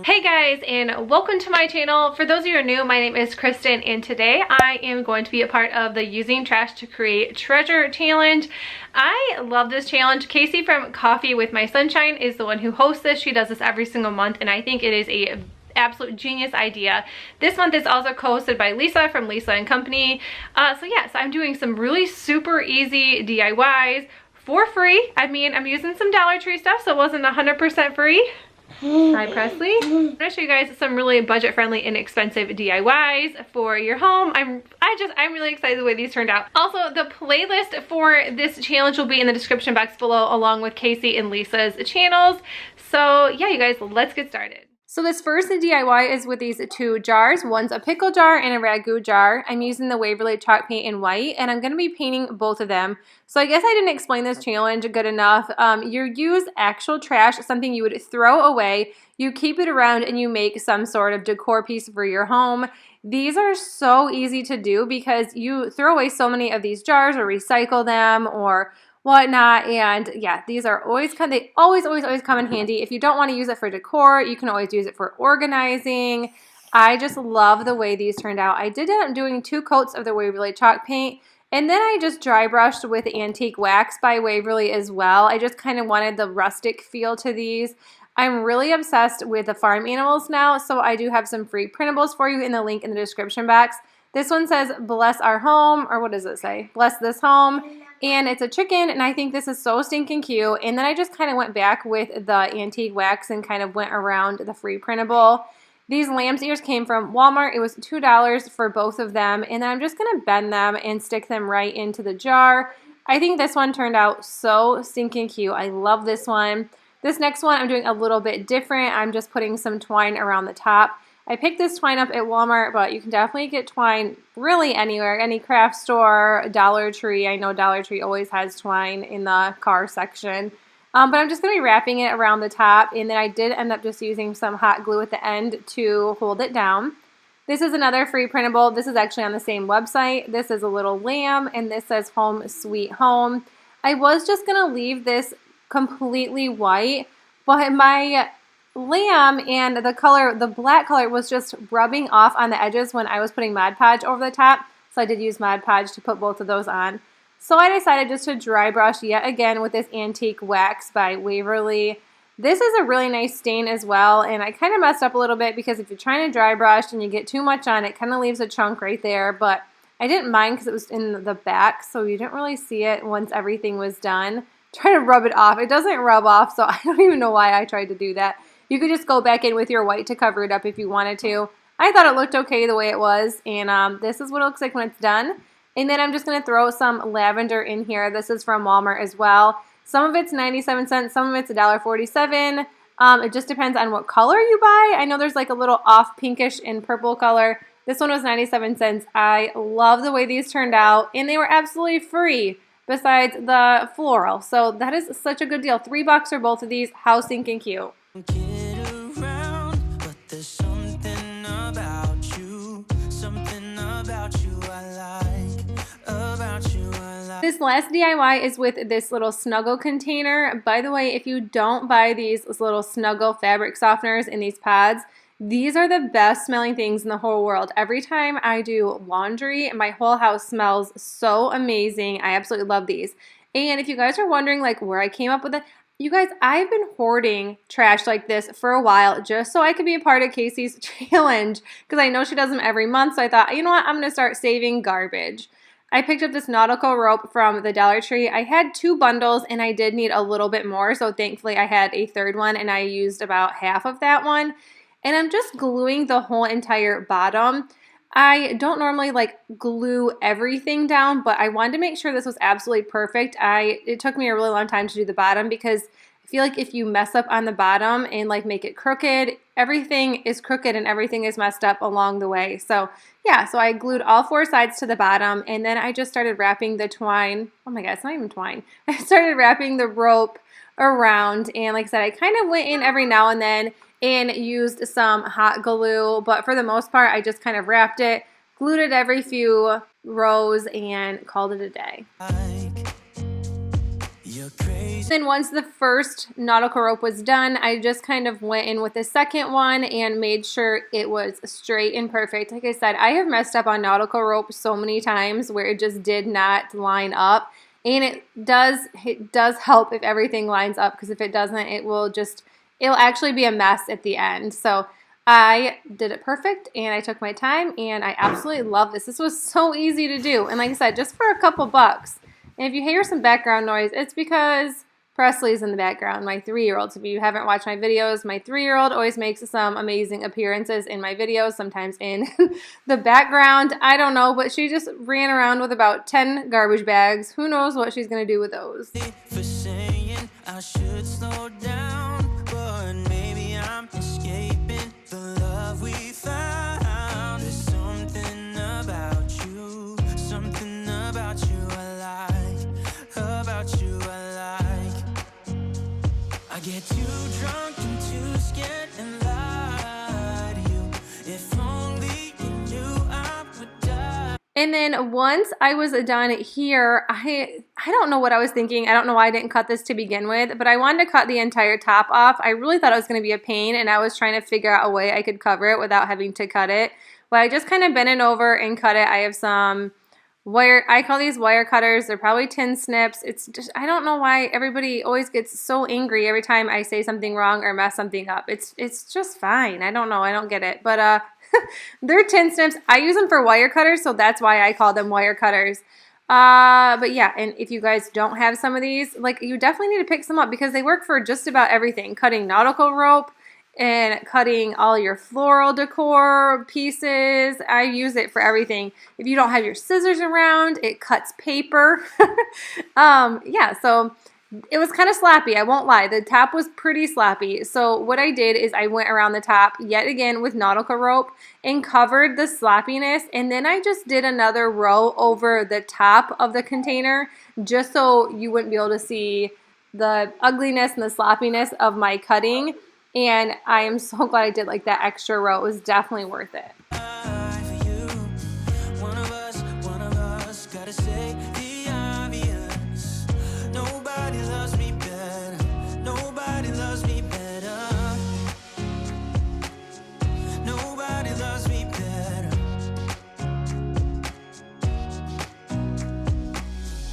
Hey guys, and welcome to my channel. For those of you who are new, my name is Kristen, and today I am going to be a part of the Using Trash to Create Treasure challenge. I love this challenge. Casey from Coffee with My Sunshine is the one who hosts this. She does this every single month, and I think it is a absolute genius idea. This month is also co-hosted by Lisa from Lisa and Company. So yes, I'm doing some really super easy DIYs for free. I mean, I'm using some Dollar Tree stuff, so it wasn't 100% free. Hi Presley. I'm going to show you guys some really budget friendly, inexpensive DIYs for your home. I'm really excited the way these turned out. Also, the playlist for this challenge will be in the description box below, along with Casey and Lisa's channels. So yeah, you guys, let's get started. So this first DIY is with these two jars. One's a pickle jar and a ragu jar. I'm using the Waverly chalk paint in white, and I'm going to be painting both of them. So I guess I didn't explain this challenge good enough. You use actual trash, something you would throw away. You keep it around and you make some sort of decor piece for your home. These are so easy to do because you throw away so many of these jars or recycle them or whatnot, and yeah, these are always they always come in handy. If you don't want to use it for decor, you can always use it for organizing. I just love the way these turned out. I did end up doing 2 coats of the Waverly chalk paint, and then I just dry brushed with Antique Wax by Waverly as well. I just kind of wanted the rustic feel to these. I'm really obsessed with the farm animals now, so I do have some free printables for you in the link in the description box. This one says, bless our home, or what does it say? Bless this home. And it's a chicken, and I think this is so stinking cute. And then I just kind of went back with the Antique Wax and kind of went around the free printable. These lamb's ears came from Walmart. It was $2 for both of them. And then I'm just going to bend them and stick them right into the jar. I think this one turned out so stinking cute. I love this one. This next one I'm doing a little bit different. I'm just putting some twine around the top. I picked this twine up at Walmart, but you can definitely get twine really anywhere, any craft store, Dollar Tree. I know Dollar Tree always has twine in the car section. But I'm just going to be wrapping it around the top, and then I did end up just using some hot glue at the end to hold it down. This is another free printable. This is actually on the same website. This is a little lamb, and this says Home Sweet Home. I was just going to leave this completely white, but my lamb and the black color was just rubbing off on the edges when I was putting Mod Podge over the top. So I did use Mod Podge to put both of those on. So I decided just to dry brush yet again with this Antique Wax by Waverly. This is a really nice stain as well, and I kind of messed up a little bit because if you're trying to dry brush and you get too much on, it kind of leaves a chunk right there, but I didn't mind because it was in the back, so you didn't really see it once everything was done. Try to rub it off. It doesn't rub off, so I don't even know why I tried to do that. You could just go back in with your white to cover it up if you wanted to. I thought it looked okay the way it was, and this is what it looks like when it's done. And then I'm just going to throw some lavender in here. This is from Walmart as well. Some of it's 97 cents, some of it's $1.47. It just depends on what color you buy. I know there's like a little off pinkish and purple color. This one was 97 cents. I love the way these turned out, and they were absolutely free besides the floral. So that is such a good deal. $3 for both of these. How stinking cute. This last DIY is with this little Snuggle container. By the way, if you don't buy these little Snuggle fabric softeners in these pods, these are the best smelling things in the whole world. Every time I do laundry, my whole house smells so amazing. I absolutely love these. And if you guys are wondering like where I came up with it, you guys, I've been hoarding trash like this for a while just so I could be a part of Casey's challenge because I know she does them every month. So I thought, you know what, I'm going to start saving garbage. I picked up this nautical rope from the Dollar Tree. I had 2 bundles and I did need a little bit more. So thankfully I had a third one and I used about half of that one. And I'm just gluing the whole entire bottom. I don't normally like glue everything down, but I wanted to make sure this was absolutely perfect. It took me a really long time to do the bottom because I feel like if you mess up on the bottom and like make it crooked, everything is crooked and everything is messed up along the way. So yeah, so I glued all 4 sides to the bottom, and then I just started wrapping the twine. Oh my God, it's not even twine. I started wrapping the rope around, and like I said, I kind of went in every now and then and used some hot glue, but for the most part, I just kind of wrapped it, glued it every few rows, and called it a day. You're crazy. Then once the first nautical rope was done, I just kind of went in with the second one and made sure it was straight and perfect. Like I said, I have messed up on nautical rope so many times where it just did not line up. And it does help if everything lines up, because if it doesn't, it'll actually be a mess at the end. So I did it perfect, and I took my time, and I absolutely love this. This was so easy to do. And like I said, just for a couple bucks. And if you hear some background noise, it's because Presley's in the background, my 3-year-old. So if you haven't watched my videos, my 3-year-old always makes some amazing appearances in my videos, sometimes in the background. I don't know, but she just ran around with about 10 garbage bags. Who knows what she's going to do with those. For saying I should slow down, but maybe I'm escaping the love we found. There's something about you I like, about you I like. I get too drunk and too scared and lie to you. If only you knew I would die. And then once I was done here, I don't know what I was thinking. I don't know why I didn't cut this to begin with, but I wanted to cut the entire top off. I really thought it was going to be a pain, and I was trying to figure out a way I could cover it without having to cut it. But I just kind of bent it over and cut it. I have some wire, I call these wire cutters. They're probably tin snips. It's just, I don't know why everybody always gets so angry every time I say something wrong or mess something up. It's just fine. I don't know. I don't get it. But they're tin snips. I use them for wire cutters, so that's why I call them wire cutters. But yeah, and if you guys don't have some of these, like, you definitely need to pick some up, because they work for just about everything. Cutting nautical rope and cutting all your floral decor pieces. I use it for everything. If you don't have your scissors around, it cuts paper. Yeah, so it was kind of sloppy, I won't lie. The top was pretty sloppy. So what I did is I went around the top yet again with nautical rope and covered the sloppiness, and then I just did another row over the top of the container just so you wouldn't be able to see the ugliness and the sloppiness of my cutting. And I am so glad I did like that extra row. It was definitely worth it. One of us gotta say the obvious. Nobody loves me better. Nobody loves me better. Nobody loves me better.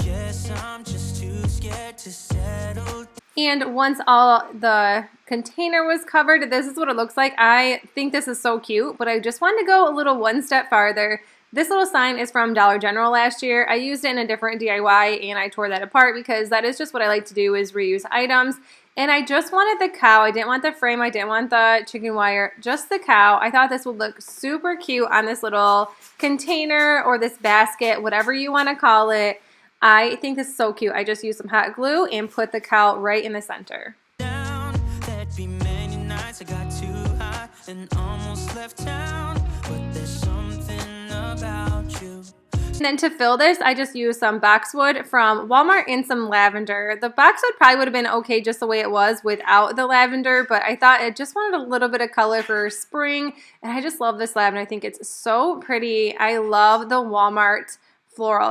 Guess I'm just too scared to settle. And once all the container was covered, this is what it looks like. I think this is so cute, but I just wanted to go a little one step farther. This little sign is from Dollar General last year. I used it in a different DIY, and I tore that apart because that is just what I like to do, is reuse items. And I just wanted the cow. I didn't want the frame. I didn't want the chicken wire, just the cow. I thought this would look super cute on this little container or this basket, whatever you want to call it. I think this is so cute. I just used some hot glue and put the cow right in the center. That'd be many nights I got too high and almost left town, but there's something about you. And then to fill this, I just used some boxwood from Walmart and some lavender. The boxwood probably would have been okay just the way it was without the lavender, but I thought it just wanted a little bit of color for spring, and I just love this lavender. I think it's so pretty. I love the Walmart floral.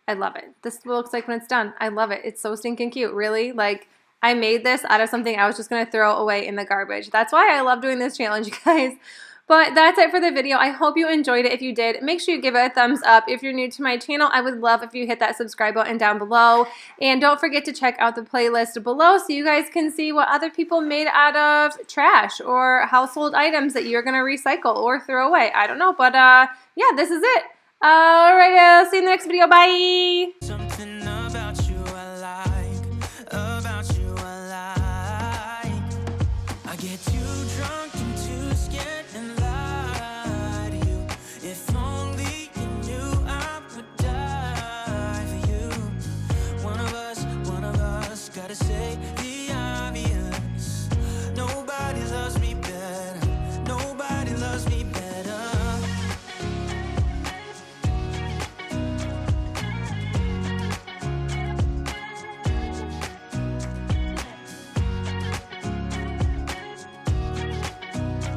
I love it. This is what it looks like when it's done. I love it. It's so stinking cute, really. Like, I made this out of something I was just going to throw away in the garbage. That's why I love doing this challenge, you guys. But that's it for the video. I hope you enjoyed it. If you did, make sure you give it a thumbs up. If you're new to my channel, I would love if you hit that subscribe button down below. And don't forget to check out the playlist below so you guys can see what other people made out of trash or household items that you're going to recycle or throw away. I don't know, but yeah, this is it. Alright, I'll see you in the next video. Bye! Something about you I like, about you I like. I get too drunk and too scared and